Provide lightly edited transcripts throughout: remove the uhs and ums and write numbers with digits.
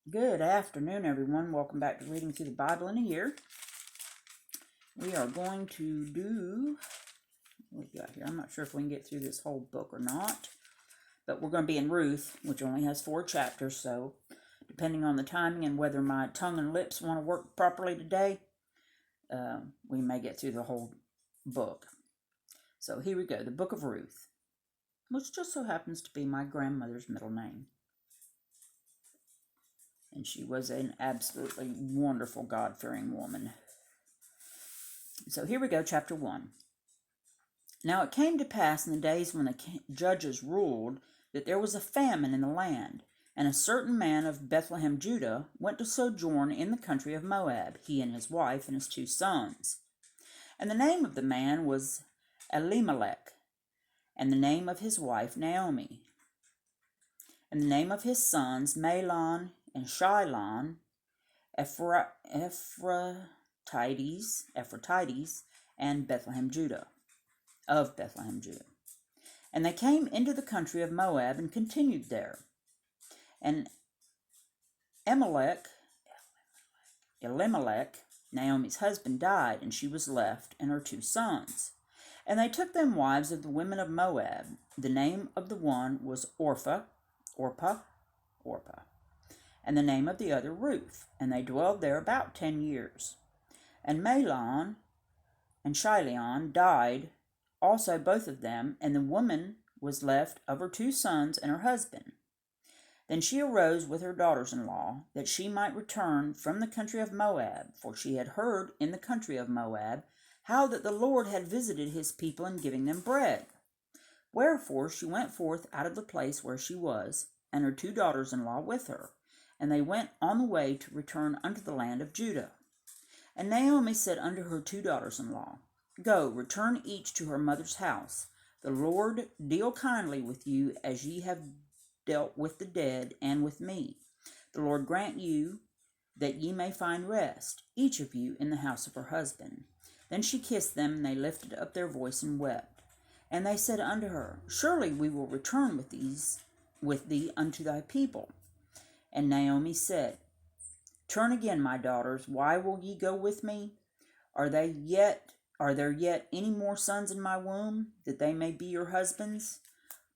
Good afternoon, everyone. Welcome back to Reading Through the Bible in a Year. We are going to do, what we got here? I'm not sure if we can get through this whole book or not, but we're going to be in Ruth, which only has 4 chapters, so depending on the timing and whether my tongue and lips want to work properly today, we may get through the whole book. So here we go, the Book of Ruth, which just so happens to be my grandmother's middle name. And she was an absolutely wonderful, God-fearing woman. So here we go, chapter 1. Now it came to pass in the days when the judges ruled that there was a famine in the land, and a certain man of Bethlehem, Judah, went to sojourn in the country of Moab, he and his wife and his 2 sons. And the name of the man was Elimelech, and the name of his wife Naomi. And the name of his sons Mahlon and Chilion, Ephratites, and Bethlehem, Judah, of Bethlehem, Judah. And they came into the country of Moab and continued there. And Elimelech, Naomi's husband, died, and she was left and her 2 sons. And they took them wives of the women of Moab. The name of the one was Orpah, and the name of the other Ruth, and they dwelled there about 10 years. And Mahlon and Chilion died also, both of them, and the woman was left of her 2 sons and her husband. Then she arose with her daughters-in-law, that she might return from the country of Moab, for she had heard in the country of Moab how that the Lord had visited his people in giving them bread. Wherefore she went forth out of the place where she was, and her 2 daughters-in-law with her, and they went on the way to return unto the land of Judah. And Naomi said unto her 2 daughters-in-law, Go, return each to her mother's house. The Lord deal kindly with you as ye have dealt with the dead and with me. The Lord grant you that ye may find rest, each of you in the house of her husband. Then she kissed them, and they lifted up their voice and wept. And they said unto her, Surely we will return with thee unto thy people. And Naomi said, Turn again, my daughters, why will ye go with me? Are there yet any more sons in my womb, that they may be your husbands?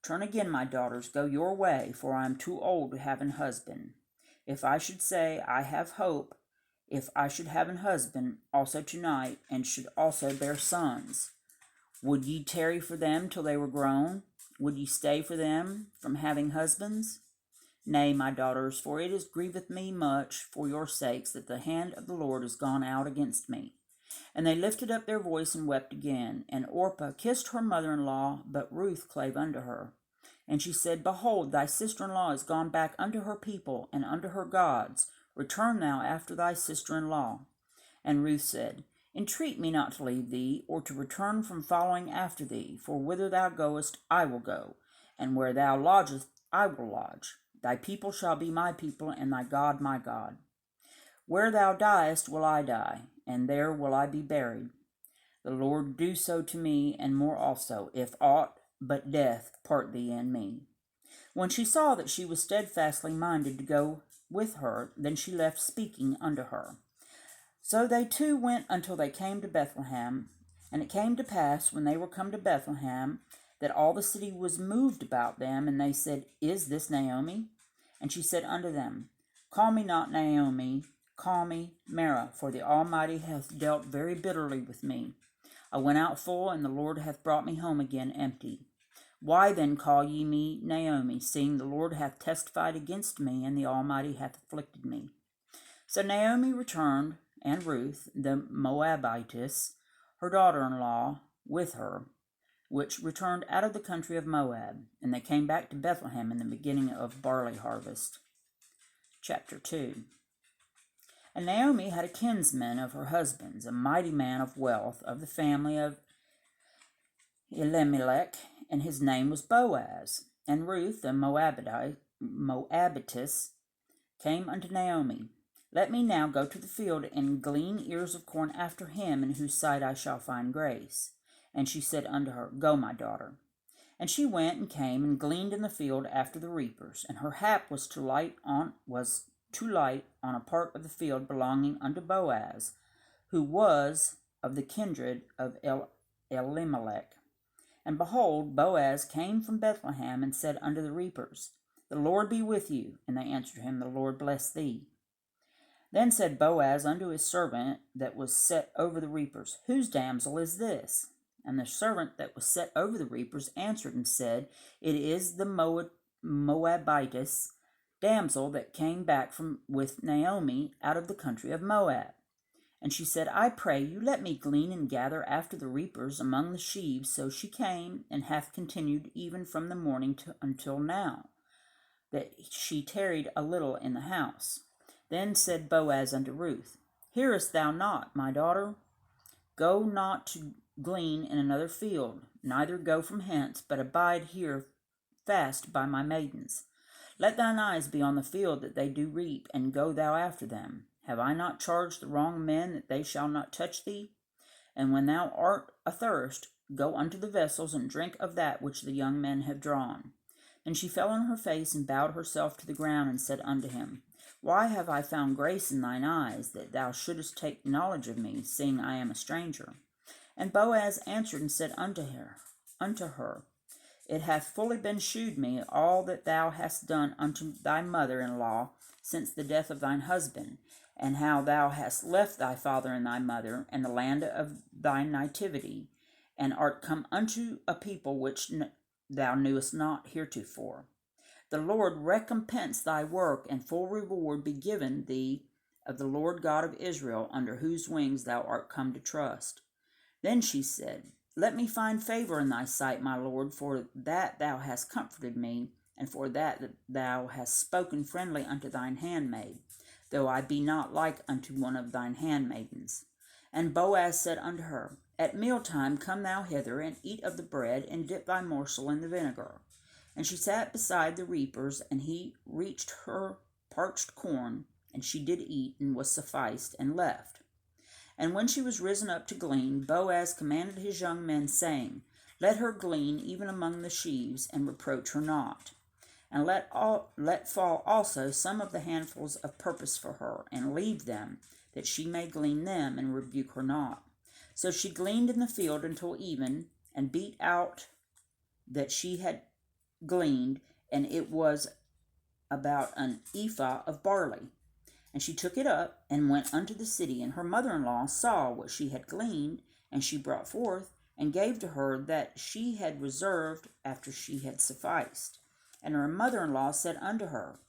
Turn again, my daughters, go your way, for I am too old to have an husband. If I should say, I have hope, if I should have an husband also tonight, and should also bear sons, would ye tarry for them till they were grown? Would ye stay for them from having husbands? Nay, my daughters, for it grieveth me much for your sakes that the hand of the Lord is gone out against me. And they lifted up their voice and wept again. And Orpah kissed her mother-in-law, but Ruth clave unto her. And she said, Behold, thy sister-in-law is gone back unto her people and unto her gods. Return thou after thy sister-in-law. And Ruth said, Entreat me not to leave thee, or to return from following after thee, for whither thou goest I will go, and where thou lodgest I will lodge. Thy people shall be my people, and thy God my God. Where thou diest will I die, and there will I be buried. The Lord do so to me, and more also, if aught but death part thee and me. When she saw that she was steadfastly minded to go with her, then she left speaking unto her. So they 2 went until they came to Bethlehem. And it came to pass, when they were come to Bethlehem, that all the city was moved about them, and they said, Is this Naomi? And she said unto them, Call me not Naomi, call me Mara, for the Almighty hath dealt very bitterly with me. I went out full, and the Lord hath brought me home again empty. Why then call ye me Naomi, seeing the Lord hath testified against me, and the Almighty hath afflicted me? So Naomi returned, and Ruth, the Moabitess, her daughter-in-law, with her, which returned out of the country of Moab, and they came back to Bethlehem in the beginning of barley harvest. Chapter 2. And Naomi had a kinsman of her husband's, a mighty man of wealth, of the family of Elimelech, and his name was Boaz. And Ruth, the Moabitess, came unto Naomi, Let me now go to the field and glean ears of corn after him, in whose sight I shall find grace. And she said unto her, Go, my daughter. And she went and came and gleaned in the field after the reapers, and her hap was to light on a part of the field belonging unto Boaz, who was of the kindred of Elimelech. And behold, Boaz came from Bethlehem, and said unto the reapers, The Lord be with you. And they answered him, The Lord bless thee. Then said Boaz unto his servant that was set over the reapers, Whose damsel is this? And the servant that was set over the reapers answered and said, It is the Moabitess damsel that came back with Naomi out of the country of Moab. And she said, I pray you, let me glean and gather after the reapers among the sheaves. So she came, and hath continued even from the morning until now, that she tarried a little in the house. Then said Boaz unto Ruth, Hearest thou not, my daughter? Go not to glean in another field, neither go from hence, but abide here fast by my maidens. Let thine eyes be on the field that they do reap, and go thou after them. Have I not charged the wrong men that they shall not touch thee? And when thou art athirst, go unto the vessels, and drink of that which the young men have drawn. And she fell on her face, and bowed herself to the ground, and said unto him, Why have I found grace in thine eyes, that thou shouldest take knowledge of me, seeing I am a stranger? And Boaz answered and said unto her, It hath fully been shewed me all that thou hast done unto thy mother-in-law since the death of thine husband, and how thou hast left thy father and thy mother, and the land of thy nativity, and art come unto a people which thou knewest not heretofore. The Lord recompense thy work, and full reward be given thee of the Lord God of Israel, under whose wings thou art come to trust. Then she said, Let me find favor in thy sight, my Lord, for that thou hast comforted me, and for that thou hast spoken friendly unto thine handmaid, though I be not like unto one of thine handmaidens. And Boaz said unto her, At mealtime come thou hither, and eat of the bread, and dip thy morsel in the vinegar. And she sat beside the reapers, and he reached her parched corn, and she did eat, and was sufficed, and left. And when she was risen up to glean, Boaz commanded his young men, saying, Let her glean even among the sheaves, and reproach her not. And let fall also some of the handfuls of purpose for her, and leave them, that she may glean them, and rebuke her not. So she gleaned in the field until even, and beat out that she had gleaned, and it was about an ephah of barley. And she took it up, and went unto the city, and her mother-in-law saw what she had gleaned, and she brought forth, and gave to her that she had reserved after she had sufficed. And her mother-in-law said unto her,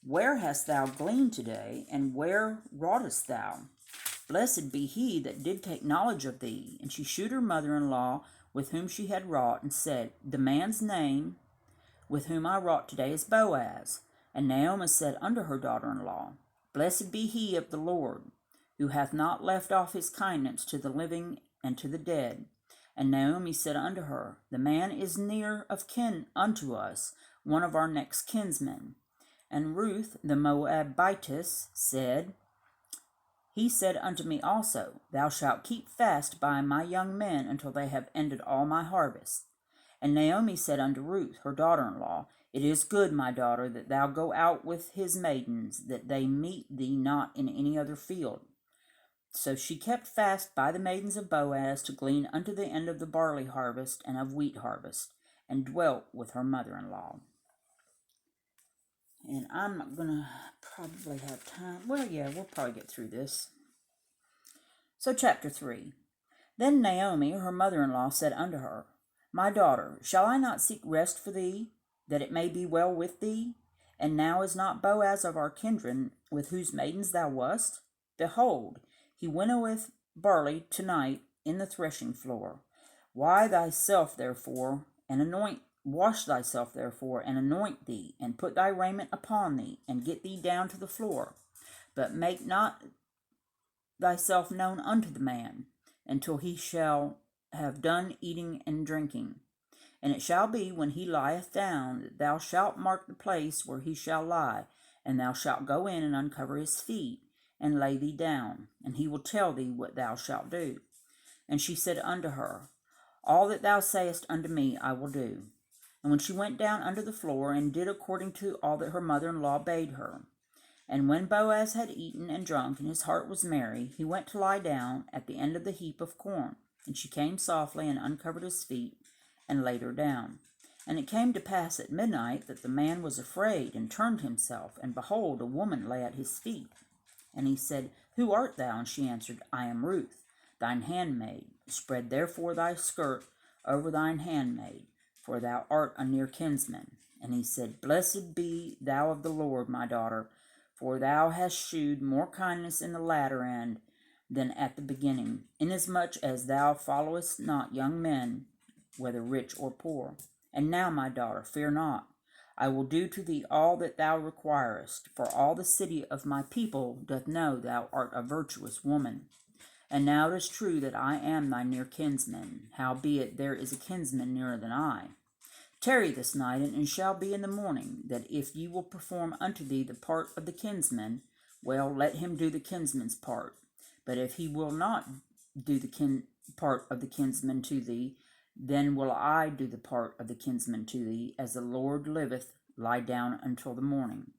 Where hast thou gleaned today, and where wroughtest thou? Blessed be he that did take knowledge of thee. And she shewed her mother-in-law with whom she had wrought, and said, The man's name with whom I wrought today is Boaz. And Naomi said unto her daughter-in-law, Blessed be he of the Lord, who hath not left off his kindness to the living and to the dead. And Naomi said unto her, The man is near of kin unto us, one of our next kinsmen. And Ruth the Moabitess said, He said unto me also, Thou shalt keep fast by my young men until they have ended all my harvest. And Naomi said unto Ruth, her daughter-in-law, It is good, my daughter, that thou go out with his maidens, that they meet thee not in any other field. So she kept fast by the maidens of Boaz to glean unto the end of the barley harvest and of wheat harvest, and dwelt with her mother-in-law. And I'm not going to probably have time. Well, yeah, we'll probably get through this. So chapter 3. Then Naomi, her mother-in-law, said unto her, My daughter, shall I not seek rest for thee, that it may be well with thee? And now is not Boaz of our kindred, with whose maidens thou wast? Behold, he winnoweth barley tonight in the threshing floor. Wash thyself therefore, and anoint thee, and put thy raiment upon thee, and get thee down to the floor. But make not thyself known unto the man, until he shall have done eating and drinking. And it shall be, when he lieth down, that thou shalt mark the place where he shall lie, and thou shalt go in and uncover his feet, and lay thee down, and he will tell thee what thou shalt do. And she said unto her, All that thou sayest unto me I will do. And when she went down under the floor, and did according to all that her mother-in-law bade her. And when Boaz had eaten and drunk, and his heart was merry, he went to lie down at the end of the heap of corn. And she came softly and uncovered his feet, and laid her down. And it came to pass at midnight that the man was afraid, and turned himself, and behold, a woman lay at his feet. And he said, Who art thou? And she answered, I am Ruth, thine handmaid. Spread therefore thy skirt over thine handmaid, for thou art a near kinsman. And he said, Blessed be thou of the Lord, my daughter, for thou hast shewed more kindness in the latter end than at the beginning, inasmuch as thou followest not young men, whether rich or poor. And now, my daughter, fear not. I will do to thee all that thou requirest, for all the city of my people doth know thou art a virtuous woman. And now it is true that I am thy near kinsman, howbeit there is a kinsman nearer than I. Tarry this night, and it shall be in the morning, that if ye will perform unto thee the part of the kinsman, well, let him do the kinsman's part. But if he will not do the part of the kinsman to thee, then will I do the part of the kinsman to thee, as the Lord liveth, lie down until the morning.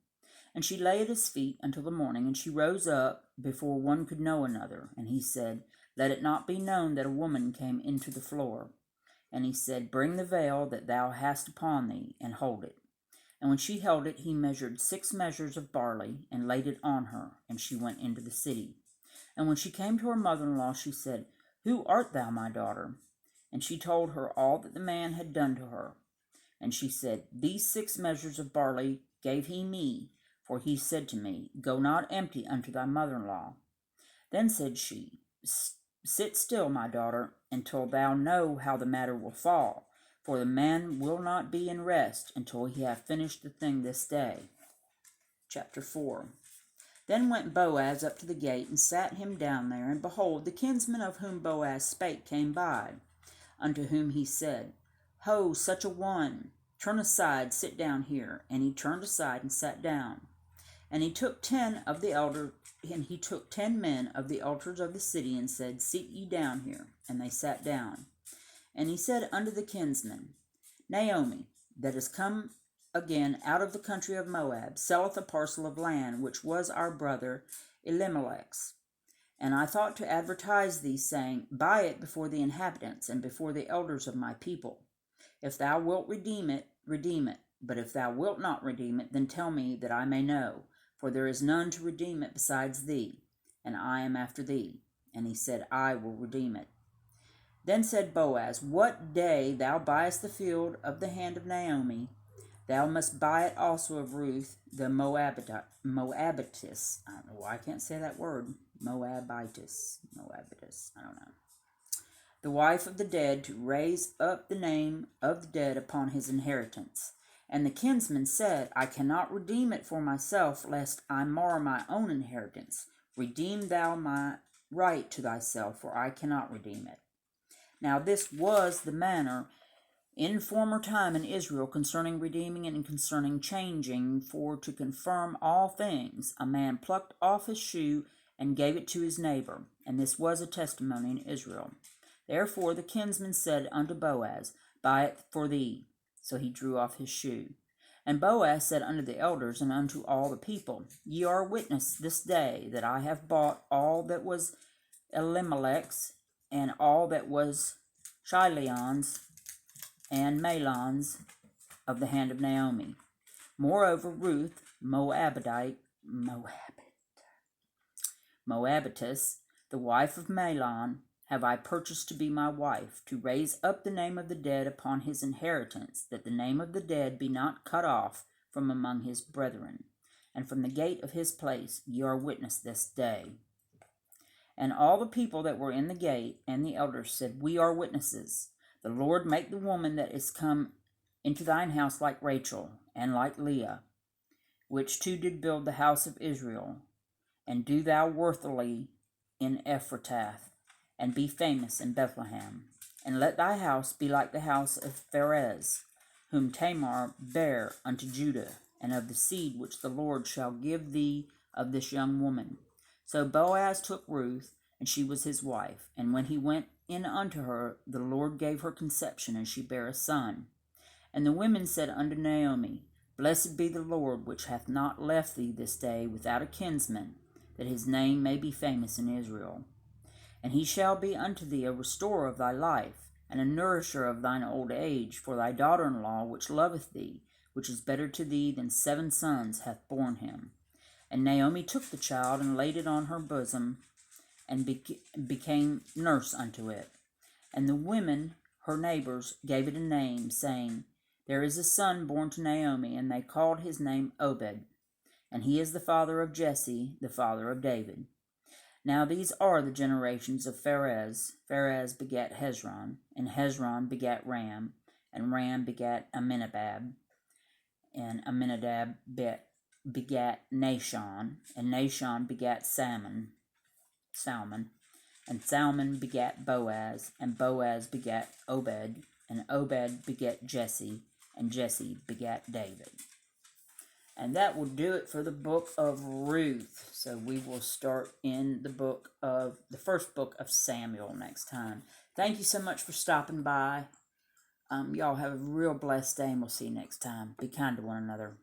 And she lay at his feet until the morning, and she rose up before one could know another. And he said, Let it not be known that a woman came into the floor. And he said, Bring the veil that thou hast upon thee, and hold it. And when she held it, he measured 6 measures of barley, and laid it on her, and she went into the city. And when she came to her mother-in-law, she said, Who art thou, my daughter? And she told her all that the man had done to her. And she said, These 6 measures of barley gave he me, for he said to me, Go not empty unto thy mother-in-law. Then said she, Sit still, my daughter, until thou know how the matter will fall, for the man will not be in rest until he have finished the thing this day. Chapter 4. Then went Boaz up to the gate, and sat him down there, and behold, the kinsman of whom Boaz spake came by, unto whom he said, Ho, such a one, turn aside, sit down here. And he turned aside and sat down. And he took 10 men of the elders of the city, and said, Sit ye down here. And they sat down. And he said unto the kinsman, Naomi, that is come again out of the country of Moab, selleth a parcel of land, which was our brother Elimelech's. And I thought to advertise thee, saying, Buy it before the inhabitants, and before the elders of my people. If thou wilt redeem it, redeem it. But if thou wilt not redeem it, then tell me, that I may know. For there is none to redeem it besides thee, and I am after thee. And he said, I will redeem it. Then said Boaz, What day thou buyest the field of the hand of Naomi, thou must buy it also of Ruth the Moabitess. I don't know why I can't say that word. Moabitess, I don't know. The wife of the dead, to raise up the name of the dead upon his inheritance. And the kinsman said, I cannot redeem it for myself, lest I mar my own inheritance. Redeem thou my right to thyself, for I cannot redeem it. Now this was the manner in former time in Israel concerning redeeming and concerning changing, for to confirm all things, a man plucked off his shoe and gave it to his neighbor, and this was a testimony in Israel. Therefore the kinsman said unto Boaz, Buy it for thee. So he drew off his shoe. And Boaz said unto the elders and unto all the people, Ye are witness this day that I have bought all that was Elimelech's, and all that was Chilion's and Mahlon's of the hand of Naomi. Moreover, Ruth, Moabitess, the wife of Mahlon, have I purchased to be my wife, to raise up the name of the dead upon his inheritance, that the name of the dead be not cut off from among his brethren. And from the gate of his place ye are witness this day. And all the people that were in the gate and the elders said, We are witnesses. The Lord make the woman that is come into thine house like Rachel, and like Leah, which two did build the house of Israel. And do thou worthily in Ephratah, and be famous in Bethlehem. And let thy house be like the house of Pharez, whom Tamar bare unto Judah, and of the seed which the Lord shall give thee of this young woman. So Boaz took Ruth, and she was his wife. And when he went in unto her, the Lord gave her conception, and she bare a son. And the women said unto Naomi, Blessed be the Lord, which hath not left thee this day without a kinsman, that his name may be famous in Israel. And he shall be unto thee a restorer of thy life, and a nourisher of thine old age, for thy daughter-in-law, which loveth thee, which is better to thee than 7 sons, hath borne him. And Naomi took the child, and laid it on her bosom, and became nurse unto it. And the women, her neighbors, gave it a name, saying, There is a son born to Naomi, and they called his name Obed. And he is the father of Jesse, the father of David. Now these are the generations of Pharez. Pharez begat Hezron, and Hezron begat Ram, and Ram begat Amminadab, and Amminadab begat Nahshon, and Nahshon begat Salmon, and Salmon begat Boaz, and Boaz begat Obed, and Obed begat Jesse, and Jesse begat David. And that will do it for the book of Ruth. So we will start in the first book of Samuel next time. Thank you so much for stopping by. Y'all have a real blessed day, and we'll see you next time. Be kind to one another.